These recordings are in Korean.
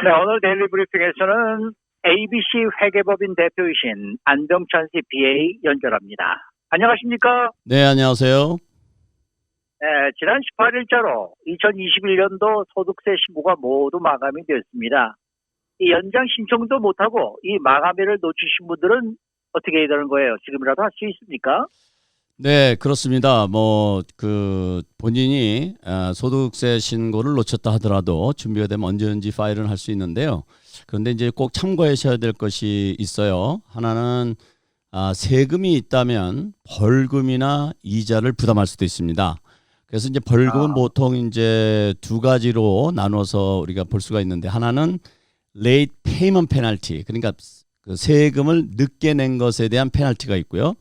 네, 오늘 데일리 브리핑에서는 ABC 회계법인 대표이신 안병찬 CPA 연결합니다. 안녕하십니까? 네, 안녕하세요. 네, 지난 18일자로 2021년도 소득세 신고가 모두 마감이 되었습니다. 이 연장 신청도 못하고 이 마감일을 놓치신 분들은 어떻게 해야 되는 거예요? 지금이라도 할 수 있습니까? 네, 그렇습니다. 본인이 소득세 신고를 놓쳤다 하더라도 준비가 되면 언제든지 파일은 할 수 있는데요. 그런데 이제 꼭 참고하셔야 될 것이 있어요. 하나는 세금이 있다면 벌금이나 이자를 부담할 수도 있습니다. 그래서 이제 벌금은 보통 이제 두 가지로 나눠서 우리가 볼 수가 있는데, 하나는 late payment penalty, 그러니까 그 세금을 늦게 낸 것에 대한 페널티가 있고요.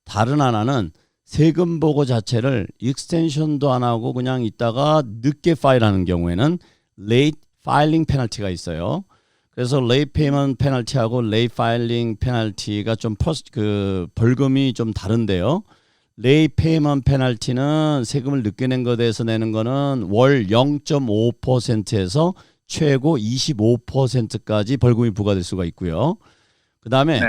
다른 하나는 세금 보고 자체를 익스텐션도 안 하고 그냥 있다가 늦게 파일하는 경우에는 late filing penalty가 있어요. 그래서 late payment penalty하고 late filing penalty가 좀 벌금이 좀 다른데요. late payment penalty는 세금을 늦게 낸 것에 대해서 내는 거는 월 0.5%에서 최고 25%까지 벌금이 부과될 수가 있고요. 그 다음에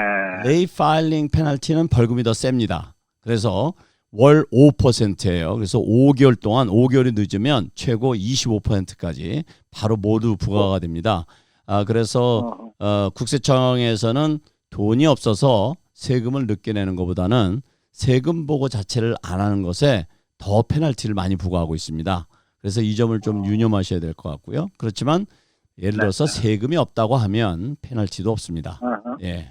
late filing penalty는 벌금이 더 셉니다. 그래서 월 5%예요. 그래서 5개월 동안 5개월이 늦으면 최고 25%까지 바로 모두 부과가 됩니다. 그래서 국세청에서는 돈이 없어서 세금을 늦게 내는 것보다는 세금 보고 자체를 안 하는 것에 더 페널티를 많이 부과하고 있습니다. 그래서 이 점을 좀 유념하셔야 될 것 같고요. 그렇지만 예를 들어서 세금이 없다고 하면 페널티도 없습니다. 예.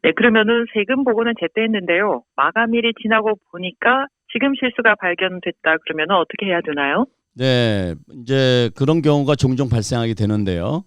네, 그러면은 세금 보고는 제때 했는데요. 마감일이 지나고 보니까 지금 실수가 발견됐다 그러면 어떻게 해야 되나요? 네, 이제 그런 경우가 종종 발생하게 되는데요.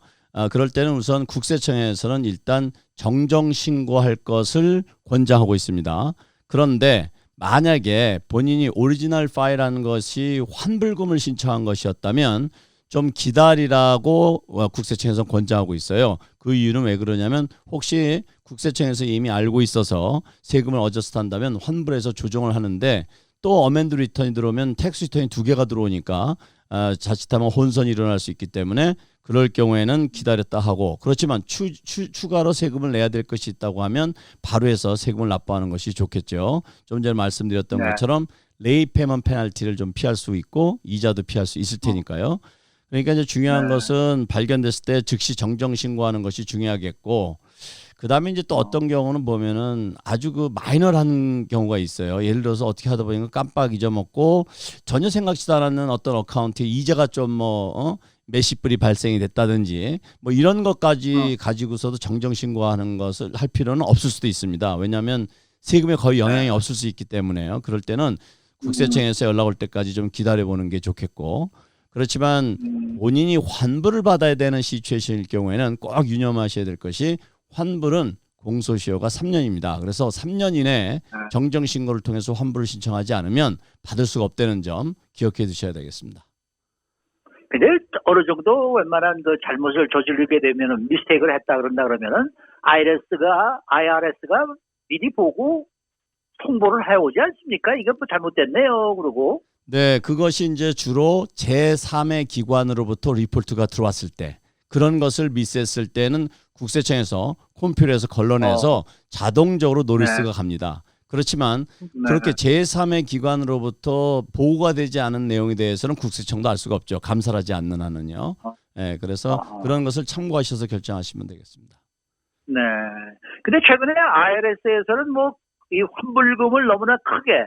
그럴 때는 우선 국세청에서는 일단 정정 신고할 것을 권장하고 있습니다. 그런데 만약에 본인이 오리지널 파일하는 것이 환불금을 신청한 것이었다면 좀 기다리라고 국세청에서 권장하고 있어요. 그 이유는 왜 그러냐면, 혹시 국세청에서 이미 알고 있어서 세금을 어저스트 한다면 환불해서 조정을 하는데, 또 어멘드 리턴이 들어오면 텍스 리턴이 두 개가 들어오니까 자칫하면 혼선이 일어날 수 있기 때문에 그럴 경우에는 기다렸다 하고, 그렇지만 추가로 세금을 내야 될 것이 있다고 하면 바로 해서 세금을 납부하는 것이 좋겠죠. 좀 전에 말씀드렸던 것처럼 레이 페먼 페널티를 좀 피할 수 있고 이자도 피할 수 있을 테니까요. 그러니까 이제 중요한 것은 발견됐을 때 즉시 정정 신고하는 것이 중요하겠고, 그 다음에 이제 또 어떤 경우는 보면은 아주 그 마이너한 경우가 있어요. 예를 들어서 어떻게 하다 보니까 깜빡 잊어먹고 전혀 생각지도 않았는 어떤 어카운트에 이자가 좀 몇십 불이 발생이 됐다든지 이런 것까지 가지고서도 정정 신고하는 것을 할 필요는 없을 수도 있습니다. 왜냐하면 세금에 거의 영향이 없을 수 있기 때문에요. 그럴 때는 국세청에서 연락 올 때까지 좀 기다려보는 게 좋겠고, 그렇지만 본인이 환불을 받아야 되는 시츄에이션일 경우에는 꼭 유념하셔야 될 것이, 환불은 공소시효가 3년입니다. 그래서 3년 이내에 정정신고를 통해서 환불을 신청하지 않으면 받을 수가 없다는 점 기억해 두셔야 되겠습니다. 근데 어느 정도 웬만한 그 잘못을 저지르게 되면은, 미스테이크를 했다 그런다 그러면은 IRS가 미리 보고 통보를 해오지 않습니까? 이게 뭐 잘못됐네요. 그러고. 네, 그것이 이제 주로 제3의 기관으로부터 리포트가 들어왔을 때, 그런 것을 미스했을 때는 국세청에서 컴퓨터에서 걸러내서 자동적으로 노리스가 갑니다. 그렇지만 그렇게 제3의 기관으로부터 보고가 되지 않은 내용에 대해서는 국세청도 알 수가 없죠. 감사를 하지 않는 한은요. 네, 그래서 그런 것을 참고하셔서 결정하시면 되겠습니다. 네. 근데 최근에 IRS에서는 이 환불금을 너무나 크게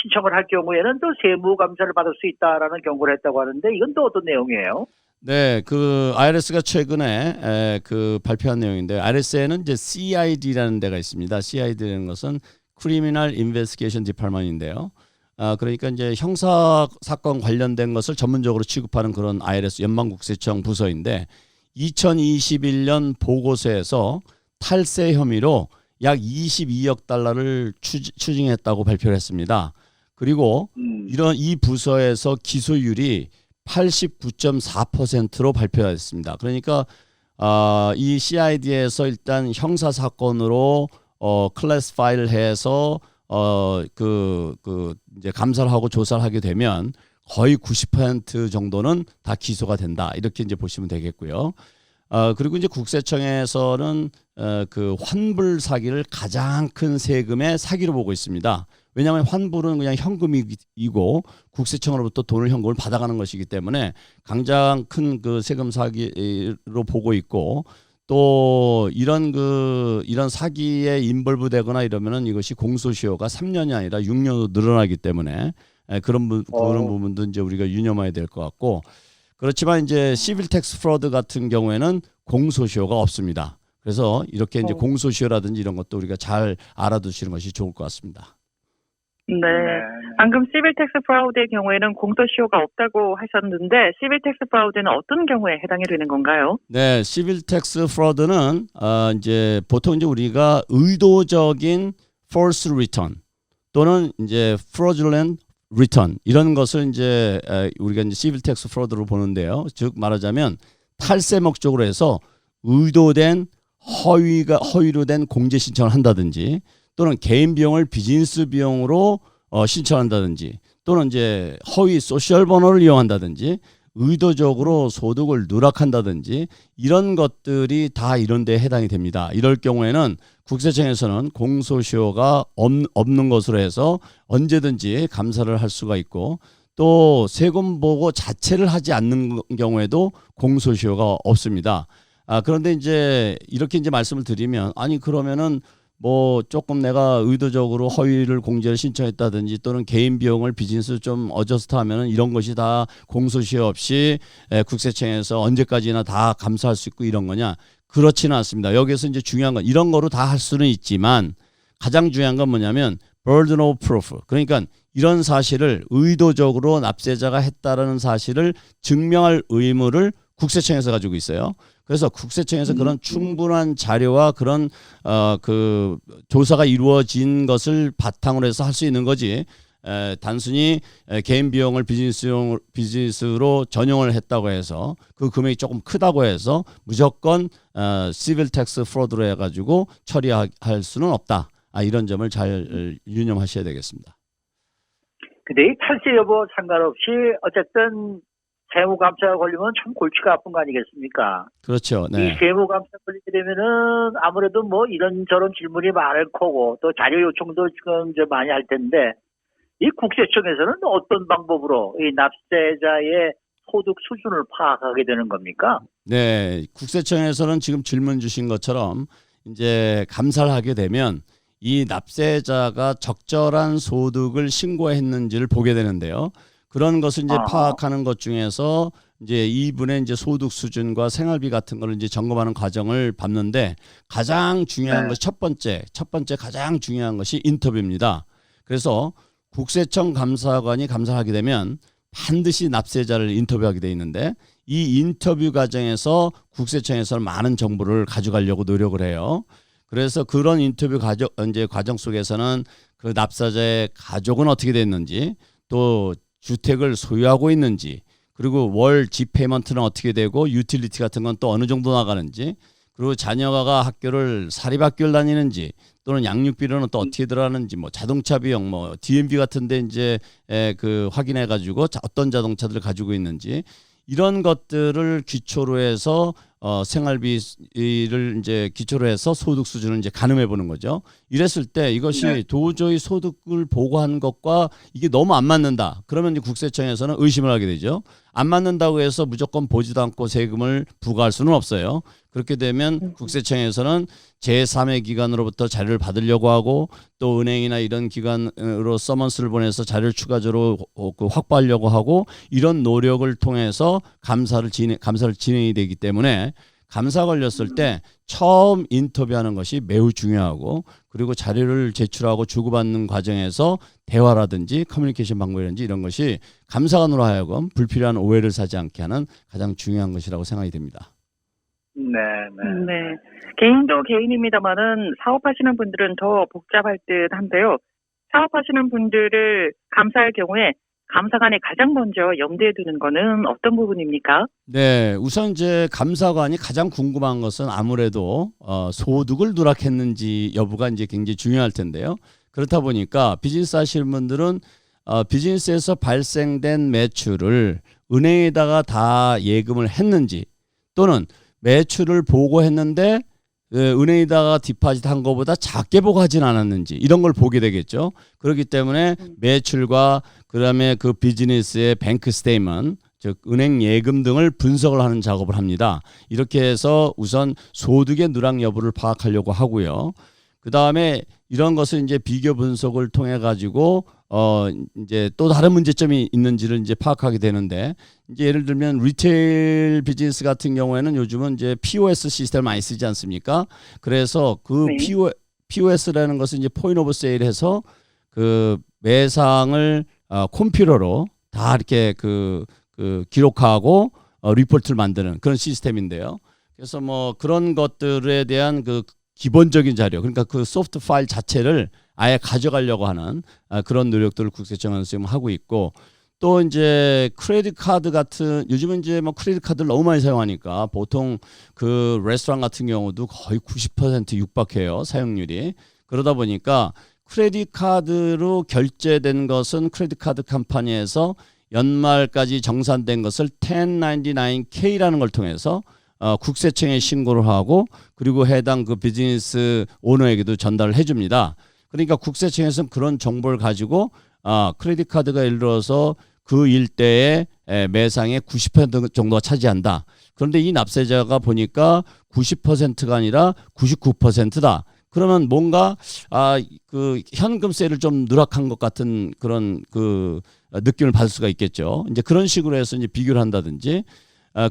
신청을 할 경우에는 또 세무 감사를 받을 수 있다라는 경고를 했다고 하는데, 이건 또 어떤 내용이에요? 네, 그 IRS가 최근에 그 발표한 내용인데, IRS에는 이제 CID라는 데가 있습니다. CID라는 것은 Criminal Investigation Department인데요. 그러니까 이제 형사 사건 관련된 것을 전문적으로 취급하는 그런 IRS 연방국세청 부서인데, 2021년 보고서에서 탈세 혐의로 약 22억 달러를 추징했다고 발표를 했습니다. 그리고 이 부서에서 기소율이 89.4%로 발표가 됐습니다. 그러니까 이 CID에서 일단 형사 사건으로 클래스 파일을 해서 이제 감사를 하고 조사를 하게 되면 거의 90% 정도는 다 기소가 된다. 이렇게 이제 보시면 되겠고요. 그리고 이제 국세청에서는 그 환불 사기를 가장 큰 세금의 사기로 보고 있습니다. 왜냐하면 환불은 그냥 현금이고 국세청으로부터 돈을 현금을 받아가는 것이기 때문에 가장 큰 그 세금 사기로 보고 있고, 또 이런 사기에 인벌브되거나 이러면은 이것이 공소시효가 3년이 아니라 6년으로 늘어나기 때문에 그런 부분도 이제 우리가 유념해야 될 것 같고, 그렇지만 이제 시빌 텍스 프로드 같은 경우에는 공소시효가 없습니다. 그래서 이렇게 이제 공소시효라든지 이런 것도 우리가 잘 알아두시는 것이 좋을 것 같습니다. 네. 방금 시빌 텍스 프라우드의 경우에는 공소시효가 없다고 하셨는데 시빌 텍스 프라우드는 어떤 경우에 해당이 되는 건가요? 네, 시빌 텍스 프로드는 이제 보통 이제 우리가 의도적인 false return 또는 이제 fraudulent return 이런 것을 이제 우리가 이제 시빌 텍스 프로드로 보는데요. 즉 말하자면 탈세 목적으로 해서 의도된 허위로 된 공제 신청을 한다든지, 또는 개인 비용을 비즈니스 비용으로 신청한다든지, 또는 이제 허위 소셜 번호를 이용한다든지, 의도적으로 소득을 누락한다든지, 이런 것들이 다 이런 데에 해당이 됩니다. 이럴 경우에는 국세청에서는 공소시효가 없는 것으로 해서 언제든지 감사를 할 수가 있고, 또 세금 보고 자체를 하지 않는 경우에도 공소시효가 없습니다. 그런데 이제 이렇게 이제 말씀을 드리면, 아니 그러면은 뭐 조금 내가 의도적으로 허위를 공제를 신청했다든지 또는 개인 비용을 비즈니스 좀 어저스트하면은 이런 것이 다 공소시효 없이 국세청에서 언제까지나 다 감사할 수 있고 이런 거냐? 그렇지는 않습니다. 여기서 이제 중요한 건 이런 거로 다 할 수는 있지만 가장 중요한 건 뭐냐면 burden of proof. 그러니까 이런 사실을 의도적으로 납세자가 했다라는 사실을 증명할 의무를 국세청에서 가지고 있어요. 그래서 국세청에서 그런 충분한 자료와 그런 그 조사가 이루어진 것을 바탕으로 해서 할 수 있는 거지, 단순히 개인 비용을 비즈니스로 전용을 했다고 해서 그 금액이 조금 크다고 해서 무조건 시빌 텍스 프로드로 해가지고 처리할 수는 없다. 이런 점을 잘 유념하셔야 되겠습니다. 근데 이 탈세 여부 상관없이 어쨌든 세무감사가 걸리면 참 골치가 아픈 거 아니겠습니까? 그렇죠. 네. 이 세무감사 걸리게 되면은 아무래도 뭐 이런저런 질문이 많을 거고 또 자료 요청도 지금 이제 많이 할 텐데, 이 국세청에서는 어떤 방법으로 이 납세자의 소득 수준을 파악하게 되는 겁니까? 네, 국세청에서는 지금 질문 주신 것처럼 이제 감사를 하게 되면 이 납세자가 적절한 소득을 신고했는지를 보게 되는데요. 그런 것을 이제 파악하는 것 중에서 이제 이분의 이제 소득 수준과 생활비 같은 거를 이제 점검하는 과정을 밟는데, 가장 중요한 것이 첫 번째 가장 중요한 것이 인터뷰입니다. 그래서 국세청 감사관이 감사를 하게 되면 반드시 납세자를 인터뷰하게 돼 있는데, 이 인터뷰 과정에서 국세청에서는 많은 정보를 가져가려고 노력을 해요. 그래서 그런 인터뷰 과정 속에서는 그 납세자의 가족은 어떻게 됐는지, 또 주택을 소유하고 있는지, 그리고 월 지페이먼트는 어떻게 되고 유틸리티 같은 건 또 어느 정도 나가는지, 그리고 자녀가 학교를 사립학교를 다니는지 또는 양육비로는 또 어떻게 들어가는지, 뭐 자동차 비용, 뭐 DMV 같은데 이제 그 확인해 가지고 어떤 자동차들을 가지고 있는지, 이런 것들을 기초로 해서 생활비를 이제 기초로 해서 소득 수준을 이제 가늠해 보는 거죠. 이랬을 때 이것이 도저히 소득을 보고한 것과 이게 너무 안 맞는다. 그러면 이제 국세청에서는 의심을 하게 되죠. 안 맞는다고 해서 무조건 보지도 않고 세금을 부과할 수는 없어요. 그렇게 되면 국세청에서는 제3의 기관으로부터 자료를 받으려고 하고, 또 은행이나 이런 기관으로 서먼스를 보내서 자료를 추가적으로 확보하려고 하고, 이런 노력을 통해서 감사를 진행이 되기 때문에 감사 걸렸을 때 처음 인터뷰하는 것이 매우 중요하고, 그리고 자료를 제출하고 주고받는 과정에서 대화라든지 커뮤니케이션 방법이라든지 이런 것이 감사관으로 하여금 불필요한 오해를 사지 않게 하는 가장 중요한 것이라고 생각이 됩니다. 네. 개인도 개인입니다만은 사업하시는 분들은 더 복잡할 듯 한데요. 사업하시는 분들을 감사할 경우에 감사관이 가장 먼저 염두에 두는 거는 어떤 부분입니까? 네, 우선 이제 감사관이 가장 궁금한 것은 아무래도 소득을 누락했는지 여부가 이제 굉장히 중요할 텐데요. 그렇다 보니까 비즈니스 하시는 분들은 비즈니스에서 발생된 매출을 은행에다가 다 예금을 했는지 또는 매출을 보고했는데 은행에다가 디파짓 한 것보다 작게 보고하진 않았는지 이런 걸 보게 되겠죠. 그렇기 때문에 매출과 그다음에 그 비즈니스의 뱅크 스테이먼트 즉 은행 예금 등을 분석을 하는 작업을 합니다. 이렇게 해서 우선 소득의 누락 여부를 파악하려고 하고요. 그다음에 이런 것을 이제 비교 분석을 통해 가지고 이제 또 다른 문제점이 있는지를 이제 파악하게 되는데 이제 예를 들면 리테일 비즈니스 같은 경우에는 요즘은 이제 POS 시스템을 많이 쓰지 않습니까? 그래서 그 네. POS라는 것은 이제 포인트 오브 세일해서 그 매상을 컴퓨터로 다 이렇게 그 기록하고 리포트를 만드는 그런 시스템인데요. 그래서 뭐 그런 것들에 대한 그 기본적인 자료, 그러니까 그 소프트 파일 자체를 아예 가져가려고 하는 그런 노력들을 국세청은 지금 하고 있고 또 이제 크레딧 카드 같은 요즘은 이제 뭐 크레딧 카드를 너무 많이 사용하니까 보통 그 레스토랑 같은 경우도 거의 90% 육박해요, 사용률이. 그러다 보니까 크레딧 카드로 결제된 것은 크레딧 카드 컴퍼니에서 연말까지 정산된 것을 1099K라는 걸 통해서 국세청에 신고를 하고 그리고 해당 그 비즈니스 오너에게도 전달을 해줍니다. 그러니까 국세청에서는 그런 정보를 가지고 크레딧 카드가 예를 들어서 그 일대의 매상의 90% 정도가 차지한다. 그런데 이 납세자가 보니까 90%가 아니라 99%다. 그러면 뭔가 그 현금세를 좀 누락한 것 같은 그런 그 느낌을 받을 수가 있겠죠. 이제 그런 식으로 해서 이제 비교를 한다든지.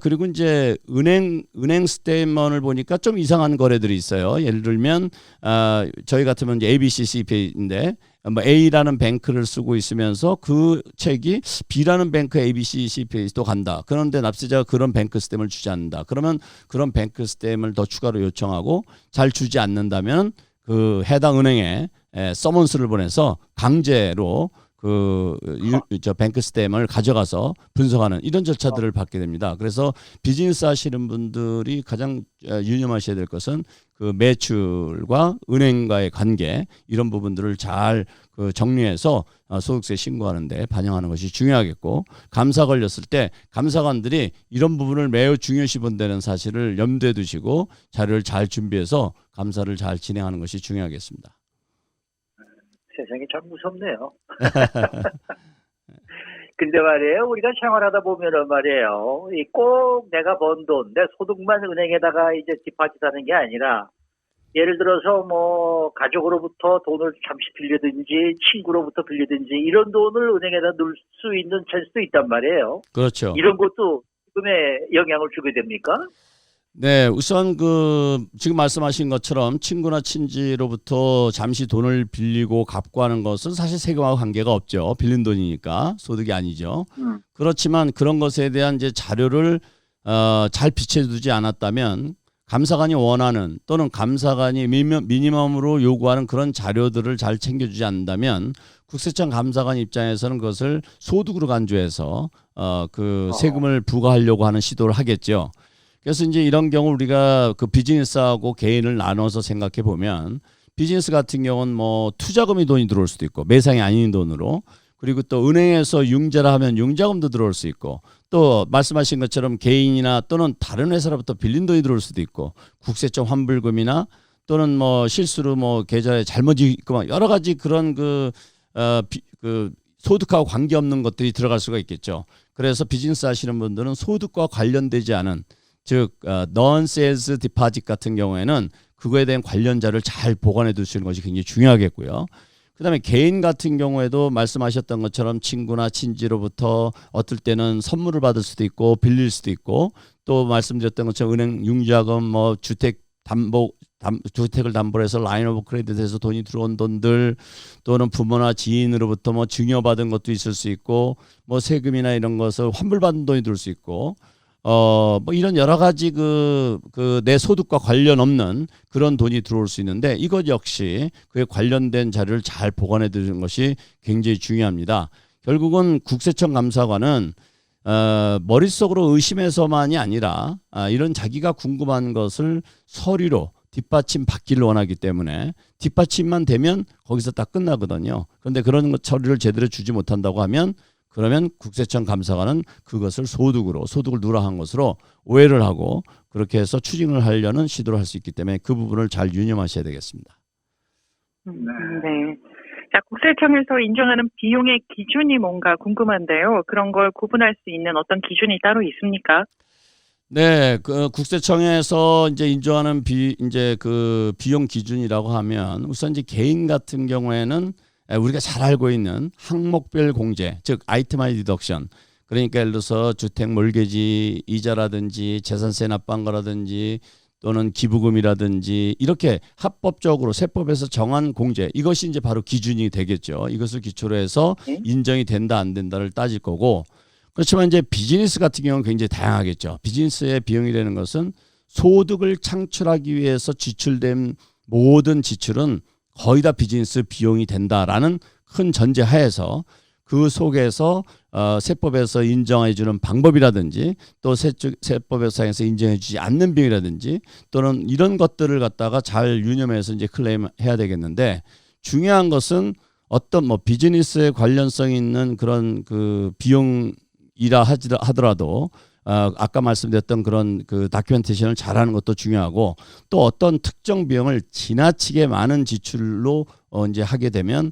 그리고 이제 은행 스테이트먼트를 보니까 좀 이상한 거래들이 있어요. 예를 들면 저희 같으면 이제 ABC CPA인데 뭐 A라는 뱅크를 쓰고 있으면서 그 책이 B라는 뱅크 ABC CPA도 간다. 그런데 납세자가 그런 뱅크 스탬을 주지 않는다. 그러면 그런 뱅크 스탬을 더 추가로 요청하고 잘 주지 않는다면 그 해당 은행에 서먼스를 보내서 강제로 저 뱅크 스탬을 가져가서 분석하는 이런 절차들을 받게 됩니다. 그래서 비즈니스 하시는 분들이 가장 유념하셔야 될 것은 그 매출과 은행과의 관계 이런 부분들을 잘 그 정리해서 소득세 신고하는데 반영하는 것이 중요하겠고 감사 걸렸을 때 감사관들이 이런 부분을 매우 중요시 본다는 사실을 염두에 두시고 자료를 잘 준비해서 감사를 잘 진행하는 것이 중요하겠습니다. 세상이 참 무섭네요. 근데 말이에요, 우리가 생활하다 보면은 말이에요, 꼭 내가 번 돈, 내 소득만 은행에다가 이제 디파짓하는 게 아니라, 예를 들어서 뭐 가족으로부터 돈을 잠시 빌리든지 친구로부터 빌리든지 이런 돈을 은행에다 넣을 수 있는 찬스도 있단 말이에요. 그렇죠. 이런 것도 지금에 영향을 주게 됩니까? 네, 우선 그 지금 말씀하신 것처럼 친구나 친지로부터 잠시 돈을 빌리고 갚고 하는 것은 사실 세금하고 관계가 없죠. 빌린 돈이니까 소득이 아니죠. 그렇지만 그런 것에 대한 이제 자료를 잘 비춰두지 않았다면 감사관이 원하는 또는 감사관이 미니멈으로 요구하는 그런 자료들을 잘 챙겨주지 않는다면 국세청 감사관 입장에서는 그것을 소득으로 간주해서 그 세금을 부과하려고 하는 시도를 하겠죠. 그래서 이제 이런 경우 우리가 그 비즈니스하고 개인을 나눠서 생각해 보면 비즈니스 같은 경우는 뭐 투자금이 돈이 들어올 수도 있고 매상이 아닌 돈으로 그리고 또 은행에서 융자를 하면 융자금도 들어올 수 있고 또 말씀하신 것처럼 개인이나 또는 다른 회사로부터 빌린 돈이 들어올 수도 있고 국세청 환불금이나 또는 뭐 실수로 뭐 계좌에 잘못이 있고 여러 가지 그런 그 소득하고 관계없는 것들이 들어갈 수가 있겠죠. 그래서 비즈니스 하시는 분들은 소득과 관련되지 않은 즉 non-sales deposit 같은 경우에는 그거에 대한 관련 자료를 잘 보관해 두시는 것이 굉장히 중요하겠고요. 그다음에 개인 같은 경우에도 말씀하셨던 것처럼 친구나 친지로부터 어떨 때는 선물을 받을 수도 있고 빌릴 수도 있고 또 말씀드렸던 것처럼 은행 융자금 뭐 주택을 담보로 해서 라인 오브 크레딧에서 돈이 들어온 돈들 또는 부모나 지인으로부터 뭐 증여받은 것도 있을 수 있고 뭐 세금이나 이런 것을 환불받은 돈이 들어올 수 있고 뭐 이런 여러 가지 내 소득과 관련 없는 그런 돈이 들어올 수 있는데 이것 역시 그에 관련된 자료를 잘 보관해 두는 것이 굉장히 중요합니다. 결국은 국세청 감사관은 머릿속으로 의심해서만이 아니라 이런 자기가 궁금한 것을 서류로 뒷받침 받기를 원하기 때문에 뒷받침만 되면 거기서 딱 끝나거든요. 그런데 그런 처리를 제대로 주지 못한다고 하면 그러면 국세청 감사관은 그것을 소득을 누락한 것으로 오해를 하고 그렇게 해서 추징을 하려는 시도를 할 수 있기 때문에 그 부분을 잘 유념하셔야 되겠습니다. 네. 자, 국세청에서 인정하는 비용의 기준이 뭔가 궁금한데요. 그런 걸 구분할 수 있는 어떤 기준이 따로 있습니까? 네, 그 국세청에서 이제 인정하는 그 비용 기준이라고 하면 우선 이제 개인 같은 경우에는 우리가 잘 알고 있는 항목별 공제, 즉 아이템아이 디덕션. 그러니까 예를 들어서 주택 몰개지 이자라든지 재산세 납부한 거라든지 또는 기부금이라든지 이렇게 합법적으로 세법에서 정한 공제, 이것이 이제 바로 기준이 되겠죠. 이것을 기초로 해서 인정이 된다 안 된다를 따질 거고, 그렇지만 이제 비즈니스 같은 경우는 굉장히 다양하겠죠. 비즈니스의 비용이라는 것은 소득을 창출하기 위해서 지출된 모든 지출은 거의 다 비즈니스 비용이 된다라는 큰 전제 하에서 그 속에서 세법에서 인정해 주는 방법이라든지 또 세법에서 인정해 주지 않는 비용이라든지 또는 이런 것들을 갖다가 잘 유념해서 이제 클레임해야 되겠는데, 중요한 것은 어떤 뭐 비즈니스에 관련성 있는 그런 그 비용이라 하더라도 아까 말씀드렸던 그런 그 다큐멘테이션을 잘하는 것도 중요하고, 또 어떤 특정 비용을 지나치게 많은 지출로 이제 하게 되면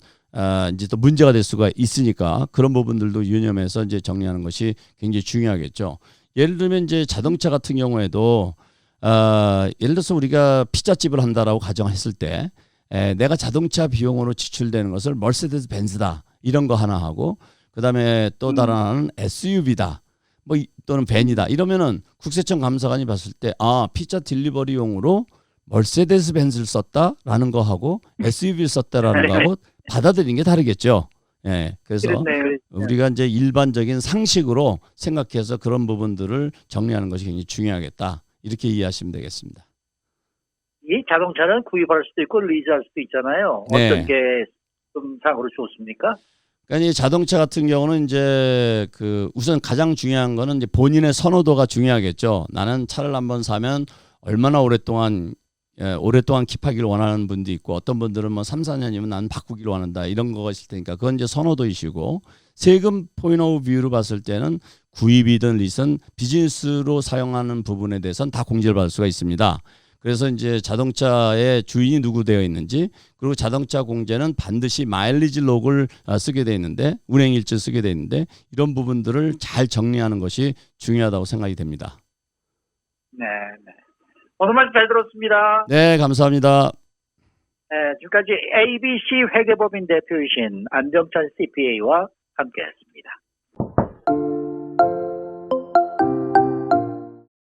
이제 또 문제가 될 수가 있으니까 그런 부분들도 유념해서 이제 정리하는 것이 굉장히 중요하겠죠. 예를 들면 이제 자동차 같은 경우에도 예를 들어서 우리가 피자집을 한다라고 가정했을 때 내가 자동차 비용으로 지출되는 것을 머세데스 벤츠다 이런 거 하나 하고, 그다음에 또 다른 하나는 SUV다. 뭐 또는 벤이다. 이러면은 국세청 감사관이 봤을 때 피자 딜리버리용으로 머세데스 벤츠를 썼다라는 거 하고 SUV를 썼다라는 거 하고 받아들이는 게 다르겠죠. 예. 그래서 그렇네요. 우리가 이제 일반적인 상식으로 생각해서 그런 부분들을 정리하는 것이 굉장히 중요하겠다. 이렇게 이해하시면 되겠습니다. 이 자동차는 구입할 수도 있고 리즈할 수도 있잖아요. 네. 어떤 게 좀 상으로 좋습니까? 그러니까 이 자동차 같은 경우는 이제 그 우선 가장 중요한 거는 이제 본인의 선호도가 중요하겠죠. 나는 차를 한번 사면 얼마나 오랫동안 킵하기를 원하는 분도 있고, 어떤 분들은 뭐 3, 4년이면 난 바꾸기를 원한다 이런 거가 있을 테니까 그건 이제 선호도이시고, 세금 포인트 오브 뷰로 봤을 때는 구입이든 리스든 비즈니스로 사용하는 부분에 대해서는 다 공제를 받을 수가 있습니다. 그래서 이제 자동차의 주인이 누구 되어 있는지, 그리고 자동차 공제는 반드시 마일리지 록을 쓰게 돼 있는데, 운행 일지 쓰게 돼 있는데, 이런 부분들을 잘 정리하는 것이 중요하다고 생각이 됩니다. 네. 오늘 말씀 잘 들었습니다. 네, 감사합니다. 지금까지 ABC 회계법인 대표이신 안정찬 CPA와 함께했습니다.